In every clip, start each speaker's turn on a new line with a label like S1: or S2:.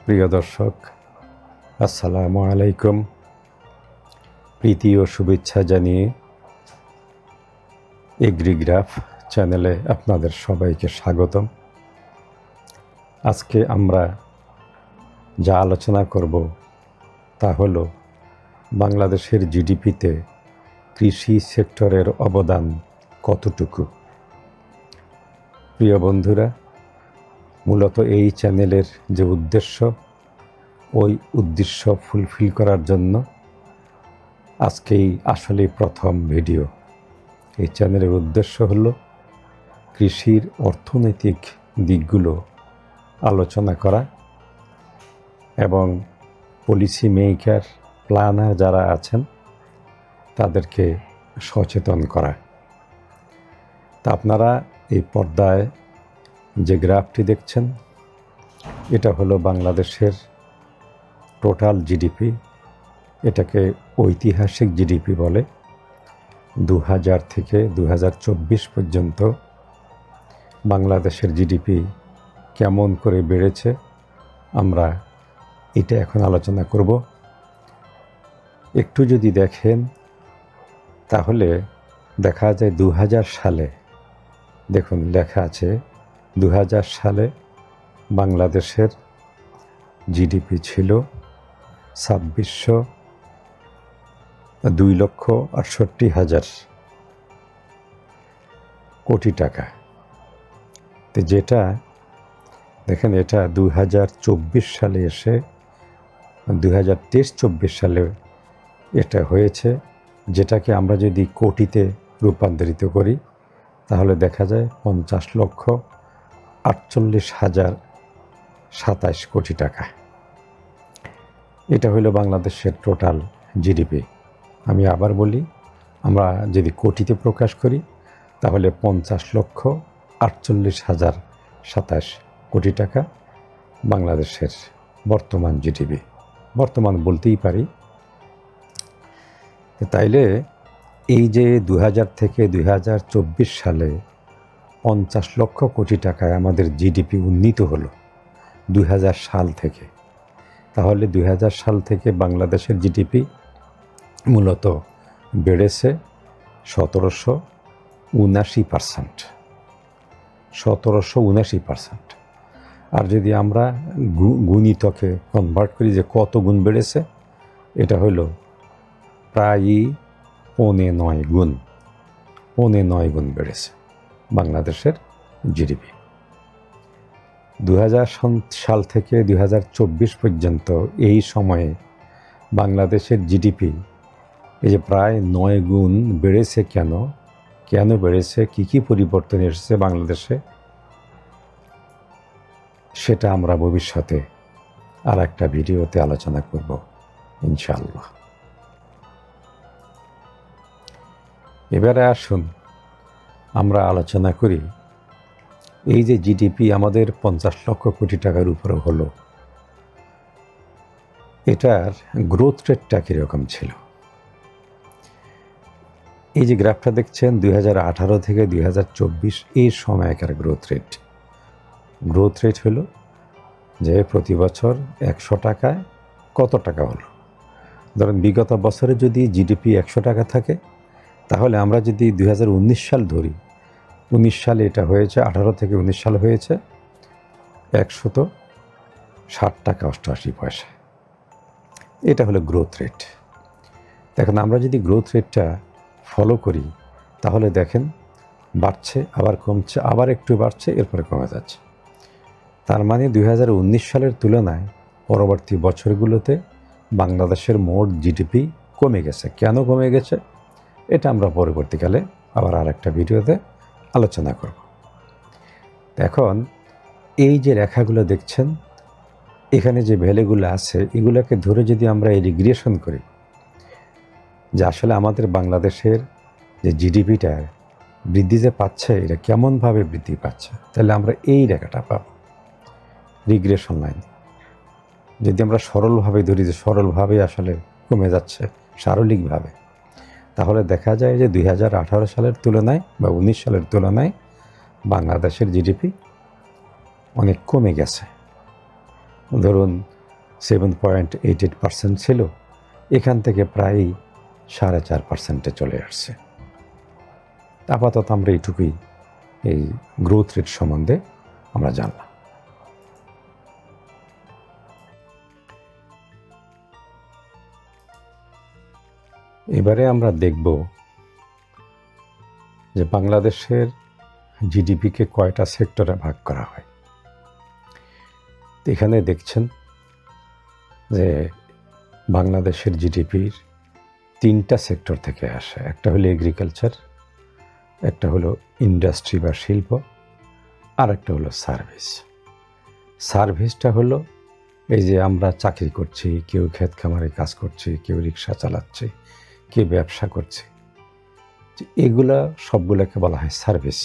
S1: প্রিয় দর্শক, আসসালামু আলাইকুম। প্রীতি ও শুভেচ্ছা জানিয়ে এগ্রিগ্রাফ চ্যানেলে আপনাদের সবাইকে স্বাগতম। আজকে আমরা যা আলোচনা করব তা হলো বাংলাদেশের জিডিপিতে কৃষি সেক্টরের অবদান কতটুকু। প্রিয় বন্ধুরা, মূলত এই চ্যানেলের যে উদ্দেশ্য, ওই উদ্দেশ্য ফুলফিল করার জন্য আজকেই আসলে প্রথম ভিডিও। এই চ্যানেলের উদ্দেশ্য হলো কৃষির অর্থনৈতিক দিকগুলো আলোচনা করা এবং পলিসি মেকার, প্ল্যানার যারা আছেন তাদেরকে সচেতন করা। তা আপনারা এই পর্দায় যে গ্রাফটি দেখছেন, এটা হলো বাংলাদেশের টোটাল জিডিপি। এটাকে ঐতিহাসিক জিডিপি বলে। 2000 থেকে 2024 পর্যন্ত বাংলাদেশের জিডিপি কেমন করে বেড়েছে আমরা এটা এখন আলোচনা করব। একটু যদি দেখেন তাহলে দেখা যায় 2000 সালে, দেখুন লেখা আছে 2000 সালে বাংলাদেশের জিডিপি ছিল 2,68,000 কোটি টাকা। তো যেটা দেখেন, এটা 2024 সালে এসে 2023-24 সালে এটা হয়েছে, যেটাকে আমরা যদি কোটিতে রূপান্তরিত করি তাহলে দেখা যায় 50,48,027 কোটি টাকা। এটা হলো বাংলাদেশের টোটাল জিডিপি। আমি আবার বলি, আমরা যদি কোটিতে প্রকাশ করি তাহলে 50,48,027 কোটি টাকা বাংলাদেশের বর্তমান জিডিপি। বর্তমান বলতেই পারি। তাইলে এই যে 2000 থেকে 2024 সালে 50 লক্ষ কোটি টাকায় আমাদের জিডিপি উন্নীত হলো 2000 সাল থেকে, তাহলে 2000 সাল থেকে বাংলাদেশের জিডিপি মূলত বেড়েছে 1779%। 1779%। আর যদি আমরা গুণিতকে কনভার্ট করি যে কত গুণ বেড়েছে, এটা হলো প্রায়ই 9.5 গুণ। 9.5 গুণ বেড়েছে বাংলাদেশের জিডিপি। 2000 সাল থেকে 2024 পর্যন্ত এই সময়ে বাংলাদেশের জিডিপি এই যে প্রায় 9 গুণ বেড়েছে। কেন বেড়েছে, কী পরিবর্তন এসেছে বাংলাদেশে, সেটা আমরা ভবিষ্যতে আর একটা ভিডিওতে আলোচনা করব ইনশাআল্লাহ। এবারে আসুন আমরা আলোচনা করি এই যে জিডিপি আমাদের 50 লক্ষ কোটি টাকার উপরে হলো, এটার গ্রোথ রেটটা কীরকম ছিল। এই যে গ্রাফটা দেখছেন 2018 থেকে 2024 এই সময়কার গ্রোথ রেট হলো যে প্রতি বছর 100 টাকায় কত টাকা হলো। ধরেন বিগত বছরে যদি জিডিপি 100 টাকা থাকে, তাহলে আমরা যদি 2019 সাল ধরি, 19 সালে এটা হয়েছে, 18 থেকে 19 সাল হয়েছে 160 টাকা 88 পয়সা। এটা হলো গ্রোথ রেট। দেখেন, আমরা যদি গ্রোথ রেটটা ফলো করি তাহলে দেখেন বাড়ছে, আবার কমছে, আবার একটু বাড়ছে, এরপরে কমে যাচ্ছে। তার মানে 2019 সালের তুলনায় পরবর্তী বছরগুলোতে বাংলাদেশের মোট জিডিপি কমে গেছে। কেন কমে গেছে এটা আমরা পরবর্তীকালে আবার আরেকটা ভিডিওতে আলোচনা করব। এখন এই যে রেখাগুলো দেখছেন, এখানে যে ভ্যালুগুলো আছে, এগুলোকে ধরে যদি আমরা রিগ্রেশন করি যে আসলে আমাদের বাংলাদেশের যে জিডিপিটা বৃদ্ধি যে পাচ্ছে, এটা কেমনভাবে বৃদ্ধি পাচ্ছে, তাহলে আমরা এই রেখাটা পাব, রিগ্রেশন লাইন। যদি আমরা সরলভাবে ধরি যে সরলভাবে আসলে কমে যাচ্ছে সারলিকভাবে, তাহলে দেখা যায় যে 2018 সালের তুলনায় বা 19 সালের তুলনায় বাংলাদেশের জিডিপি অনেক কমে গেছে। ধরুন 7.88% ছিল, এখান থেকে প্রায় 4.5%-এ চলে আসছে। আপাতত আমরা এইটুকুই এই গ্রোথ রেট সম্বন্ধে আমরা জানলাম। এবারে আমরা দেখব যে বাংলাদেশের জিডিপিকে কয়টা সেক্টরে ভাগ করা হয়। এখানে দেখছেন যে বাংলাদেশের জিডিপির 3টা সেক্টর থেকে আসে। একটা হলো এগ্রিকালচার, একটা হলো ইন্ডাস্ট্রি বা শিল্প, আর একটা হলো সার্ভিস। সার্ভিসটা হলো এই যে আমরা চাকরি করছি, কেউ ক্ষেত খামারে কাজ করছি, কেউ রিক্সা চালাচ্ছে, কেউ ব্যবসা করছে, এগুলা সবগুলোকে বলা হয় সার্ভিস।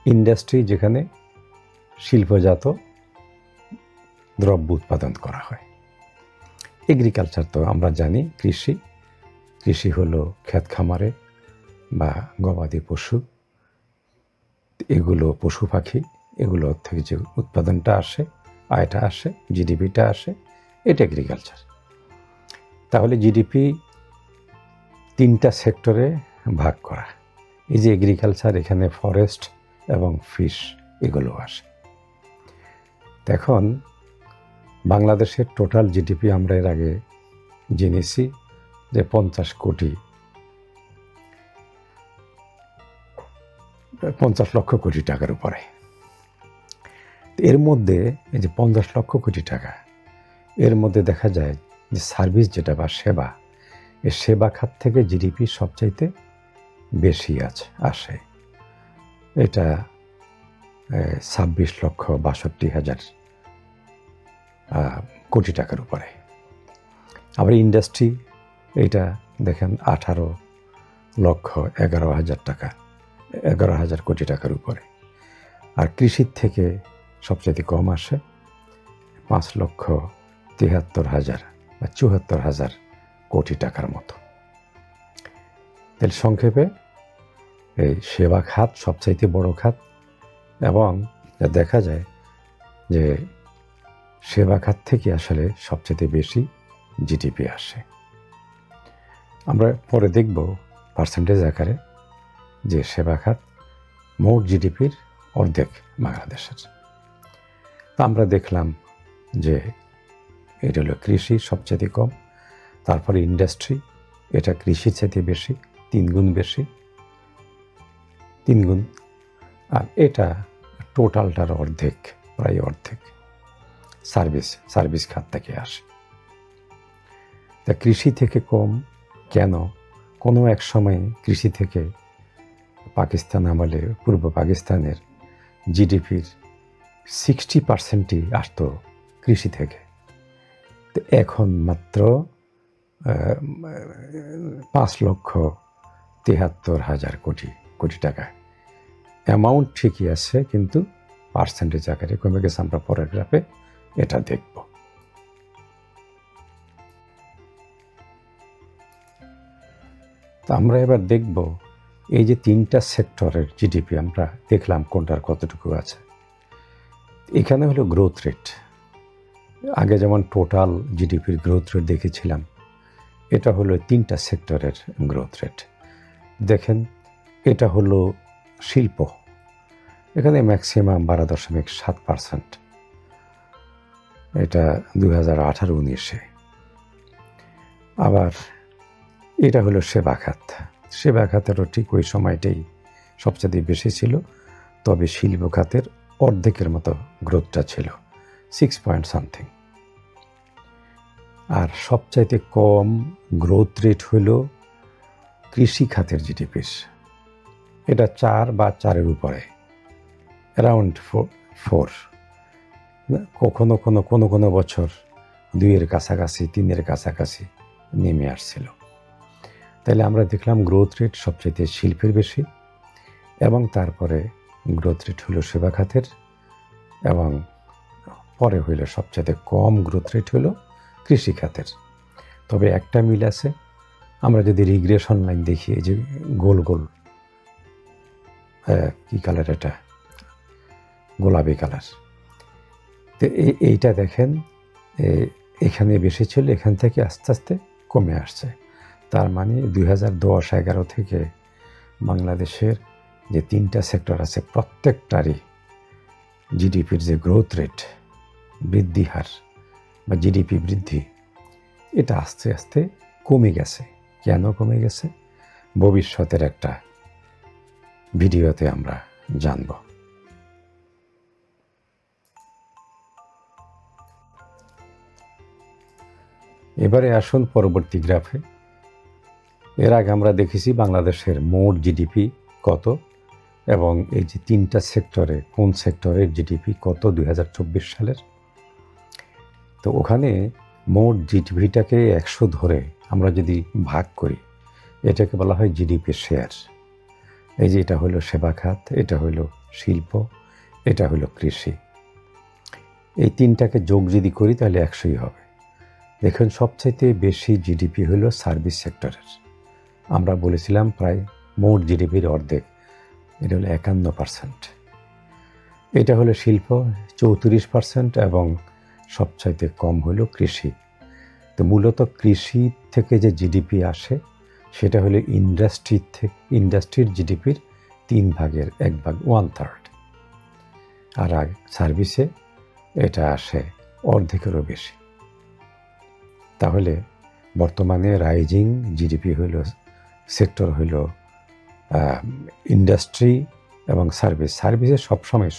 S1: ইন্ডাস্ট্রি যেখানে শিল্পজাত দ্রব্য উৎপাদন করা হয়। এগ্রিকালচার তো আমরা জানি কৃষি। কৃষি হলো ক্ষেত খামারে বা গবাদি পশু, এগুলো পশু পাখি, এগুলো থেকে যে উৎপাদনটা আসে, আয়টা আসে, জিডিপিটা আসে, এটা এগ্রিকালচার। তাহলে জিডিপি 3টা সেক্টরে ভাগ করা। এই যে এগ্রিকালচার, এখানে ফরেস্ট এবং ফিশ এগুলো আসে। এখন বাংলাদেশের টোটাল জিডিপি আমরা এর আগে জেনেছি যে 50 লক্ষ কোটি টাকার উপরে। এর মধ্যে এই যে 50 লক্ষ কোটি টাকা, এর মধ্যে দেখা যায় যে সার্ভিস যেটা বা সেবা, এই সেবা খাত থেকে জিডিপি সবচাইতে বেশি আসে। এটা 26,62,000 কোটি টাকার উপরে। আবার ইন্ডাস্ট্রি, এটা দেখেন 18,11,000 কোটি টাকার উপরে। আর কৃষির থেকে সবচেয়ে কম আসে 5,73,000 বা 74,000 কোটি টাকার মতো। তাহলে সংক্ষেপে এই সেবা খাত সবচাইতে বড় খাত, এবং দেখা যায় যে সেবা খাত থেকে আসলে সবচেয়ে বেশি জিডিপি আসে। আমরা পরে দেখব পার্সেন্টেজ আকারে যে সেবা খাত মোট জিডিপির অর্ধেক বাংলাদেশের। তা আমরা দেখলাম যে এটা হলো কৃষি সবচেয়ে কম, তারপরে ইন্ডাস্ট্রি, এটা কৃষির চাইতে বেশি, 3 গুণ বেশি, 3 গুণ। আর এটা টোটালটার অর্ধেক, প্রায় অর্ধেক সার্ভিস খাত থেকে আসে। তা কৃষি থেকে কম কেন? কোনো এক সময় কৃষি থেকে পাকিস্তান আমলে পূর্ব পাকিস্তানের জিডিপির 60%ই আসতো কৃষি থেকে। তো এখন মাত্র 5,73,000 কোটি টাকা। অ্যামাউন্ট ঠিকই আছে, কিন্তু পার্সেন্টেজ আকারে কমে গেছে। আমরা পরের গ্রাফে এটা দেখব। তো আমরা এবার দেখব এই যে 3টা সেক্টরের জিডিপি আমরা দেখলাম কোনটার কতটুকু আছে। এখানে হলো গ্রোথ রেট। আগে যেমন টোটাল জিডিপির গ্রোথ রেট দেখেছিলাম, এটা হলো 3টা সেক্টরের গ্রোথ রেট। দেখেন, এটা হলো শিল্প, এখানে ম্যাক্সিমাম 12.7%, এটা 2018-19-এ। আবার এটা হলো সেবা খাত। সেবা খাতেরও ঠিক ওই সময়টাই সবচেয়ে বেশি ছিল, তবে শিল্প খাতের অর্ধেকের মতো গ্রোথটা ছিল, 6 something। আর সবচাইতে কম গ্রোথ রেট হইল কৃষি খাতের জিডিপির, এটা 4 বা 4-এর উপরে, অ্যারাউন্ড 4। কোনো বছর 2-এর কাছাকাছি, 3-এর কাছাকাছি নেমে আসছিল। তাহলে আমরা দেখলাম গ্রোথ রেট সবচাইতে শিল্পের বেশি, এবং তারপরে গ্রোথ রেট হলো সেবা খাতের, এবং পরে হইল সবচাইতে কম গ্রোথ রেট হলো কৃষি খাতের। তবে একটা মিল আছে, আমরা যদি রিগ্রেশন লাইন দেখি, এই যে গোল গোল, কী কালার এটা, গোলাপি কালার, তো এইটা দেখেন, এখানে বেশি ছিল, এখান থেকে আস্তে আস্তে কমে আসছে। তার মানে 2010-11 থেকে বাংলাদেশের যে 3টা সেক্টর আছে প্রত্যেকটারই জিডিপির যে গ্রোথ রেট, বৃদ্ধি হার বা জিডিপি বৃদ্ধি, এটা আস্তে আস্তে কমে গেছে। কেন কমে গেছে ভবিষ্যতের একটা ভিডিওতে আমরা জানব। এবারে আসুন পরবর্তী গ্রাফে। এর আগে আমরা দেখেছি বাংলাদেশের মোট জিডিপি কত এবং এই যে 3টা সেক্টরে কোন সেক্টরের জিডিপি কত 2024 সালের। তো ওখানে মোট জিডিপিটাকে 100 ধরে আমরা যদি ভাগ করি, এটাকে বলা হয় জিডিপি শেয়ার। এই যে এটা হলো সেবা খাত, এটা হলো শিল্প, এটা হলো কৃষি। এই 3টাকে যোগ যদি করি তাহলে 100ই হবে। দেখুন সবচাইতে বেশি জিডিপি হলো সার্ভিস সেক্টরের। আমরা বলেছিলাম প্রায় মোট জিডিপির অর্ধেক, এটা হলো 51%। এটা হলো শিল্প 34% এবং সবচাইতে কম হলো কৃষি। তো মূলত কৃষি থেকে যে জিডিপি আসে সেটা হলো ইন্ডাস্ট্রির জিডিপির 3 ভাগের 1 ভাগ, 1/3। আর সার্ভিসে এটা আসে অর্ধেকেরও বেশি। তাহলে বর্তমানে রাইজিং জিডিপি হইল সেক্টর হইল ইন্ডাস্ট্রি এবং সার্ভিস। সার্ভিসে সবসময়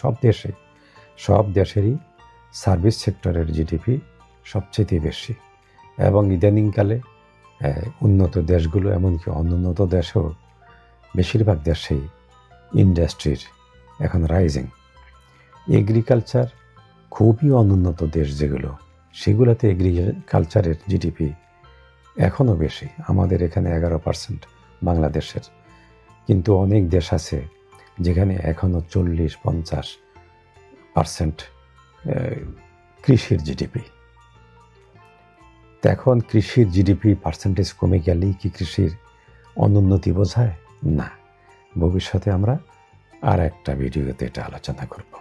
S1: সব দেশেরই সার্ভিস সেক্টরের জিডিপি সবচেয়ে বেশি এবং ইদানিংকালে উন্নত দেশগুলো এমনকি অনুন্নত দেশেও বেশিরভাগ দেশেই ইন্ডাস্ট্রির এখন রাইজিং। এগ্রিকালচার খুবই অনুন্নত দেশ যেগুলো, সেগুলোতে এগ্রিকালচারের জিডিপি এখনও বেশি। আমাদের এখানে 11% বাংলাদেশের, কিন্তু অনেক দেশ আছে যেখানে এখনও 40-50% কৃষির জিডিপি। এখন কৃষির জিডিপি পার্সেন্টেজ কমে গেলেই কি কৃষির অনুন্নতি বোঝায়? না। ভবিষ্যতে আমরা আর একটা ভিডিওতে এটা আলোচনা করব।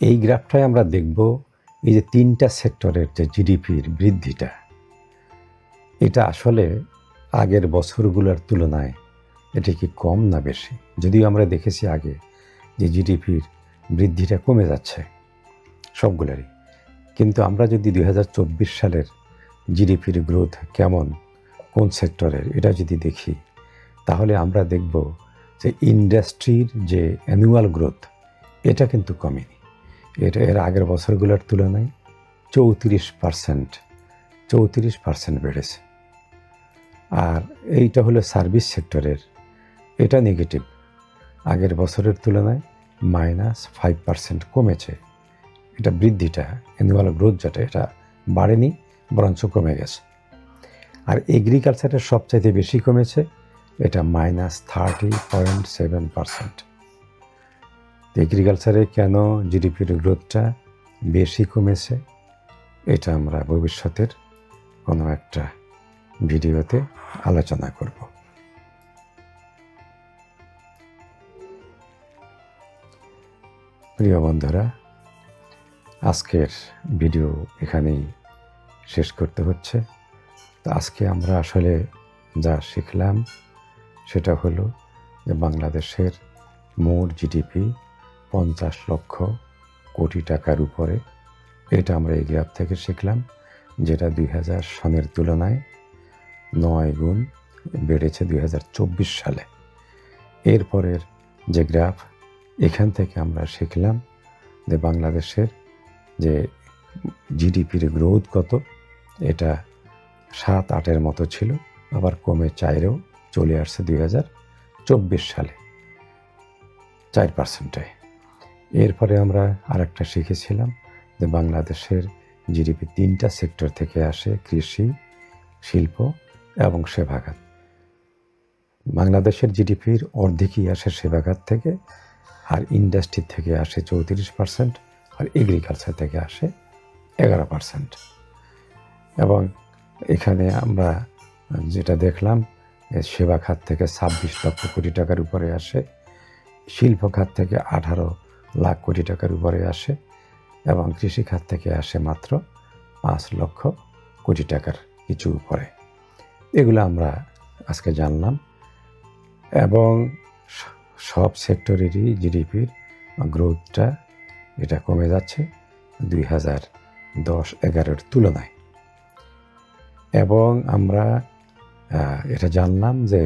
S1: এই গ্রাফটায় আমরা দেখব এই যে 3টা সেক্টরের যে জিডিপির বৃদ্ধিটা, এটা আসলে আগের বছরগুলোর তুলনায় এটা কি কম না বেশি? যদিও আমরা দেখেছি আগে যে জিডিপির বৃদ্ধিটা কমে যাচ্ছে সবগুলোরই, কিন্তু আমরা যদি 2024 সালের জিডিপির গ্রোথ কেমন কোন সেক্টরের এটা যদি দেখি, তাহলে আমরা দেখব যে ইন্ডাস্ট্রির যে অ্যানুয়াল গ্রোথ এটা কিন্তু কমেনি। এটা এর আগের বছরগুলোর তুলনায় 34% বেড়েছে। আর এইটা হলো সার্ভিস সেক্টরের, এটা নেগেটিভ, আগের বছরের তুলনায় -5% কমেছে। এটা বৃদ্ধিটা অ্যানুয়াল গ্রোথ যেটা, এটা বাড়েনি বরঞ্চ কমে গেছে। আর এগ্রিকালচারের সবচাইতে বেশি কমেছে, এটা -30.7%। এগ্রিকালচারে কেন জিডিপির গ্রোথটা বেশি কমেছে এটা আমরা ভবিষ্যতের কোনো একটা ভিডিওতে আলোচনা করব। প্রিয় বন্ধুরা, আজকের ভিডিও এখানেই শেষ করতে হচ্ছে। তো আজকে আমরা আসলে যা শিখলাম সেটা হলো যে বাংলাদেশের মোট জিডিপি 50 লক্ষ কোটি টাকার উপরে। এটা আমরা এই গ্রাফ থেকে শিখলাম, যেটা 2000 সনের তুলনায় 9 গুণ বেড়েছে 2024 সালে। এরপরের যে গ্রাফ, এখান থেকে আমরা শিখলাম যে বাংলাদেশের যে জিডিপির গ্রোথ কত, এটা 7-8-এর মতো ছিল, আবার কমে 4-এও চলে আসছে 2024 সালে 4%-এ। এরপরে আমরা আরেকটা শিখেছিলাম যে বাংলাদেশের জিডিপি 3টা সেক্টর থেকে আসে, কৃষি, শিল্প এবং সেবা খাত। বাংলাদেশের জিডিপির অর্ধেকই আসে সেবা খাত থেকে, আর ইন্ডাস্ট্রি থেকে আসে 34%, আর এগ্রিকালচার থেকে আসে 11%। এবং এখানে আমরা যেটা দেখলাম, সেবা খাত থেকে 26 লক্ষ কোটি টাকার উপরে আসে, শিল্প খাত থেকে 18 লাখ কোটি টাকার উপরে আসে এবং কৃষি খাত থেকে আসে মাত্র 5 লক্ষ কোটি টাকার কিছু উপরে। এগুলো আমরা আজকে জানলাম। এবং সব সেক্টরেরই জিডিপির গ্রোথটা এটা কমে যাচ্ছে 2010-11 তুলনায়। এবং আমরা এটা জানলাম যে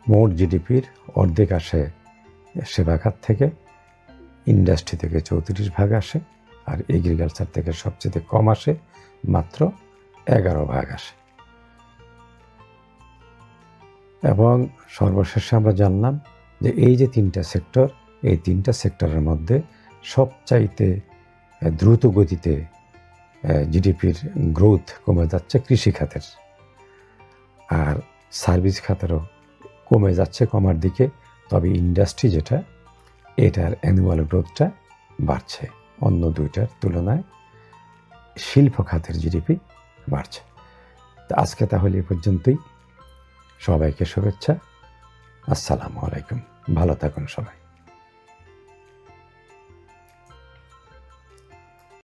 S1: মোট জিডিপির অর্ধেক আসে সেবা খাত থেকে, ইন্ডাস্ট্রি থেকে 34% আসে, আর এগ্রিকালচার থেকে সবচেয়ে কম আসে, মাত্র 11% আসে। এবং সর্বশেষে আমরা জানলাম যে এই যে 3টা সেক্টর, এই 3টা সেক্টরের মধ্যে সবচাইতে দ্রুত গতিতে জিডিপির গ্রোথ কমে যাচ্ছে কৃষি খাতের, আর সার্ভিস খাতেরও কমে যাচ্ছে কমার দিকে। তবে ইন্ডাস্ট্রি যেটা, এটার অ্যানুয়াল গ্রোথটা বাড়ছে, অন্য দুইটার তুলনায় শিল্প খাতের জিডিপি বাড়ছে। তো আজকে তাহলে এ পর্যন্তই। সবাইকে শুভেচ্ছা। আসসালামু আলাইকুম। ভালো থাকুন সবাই।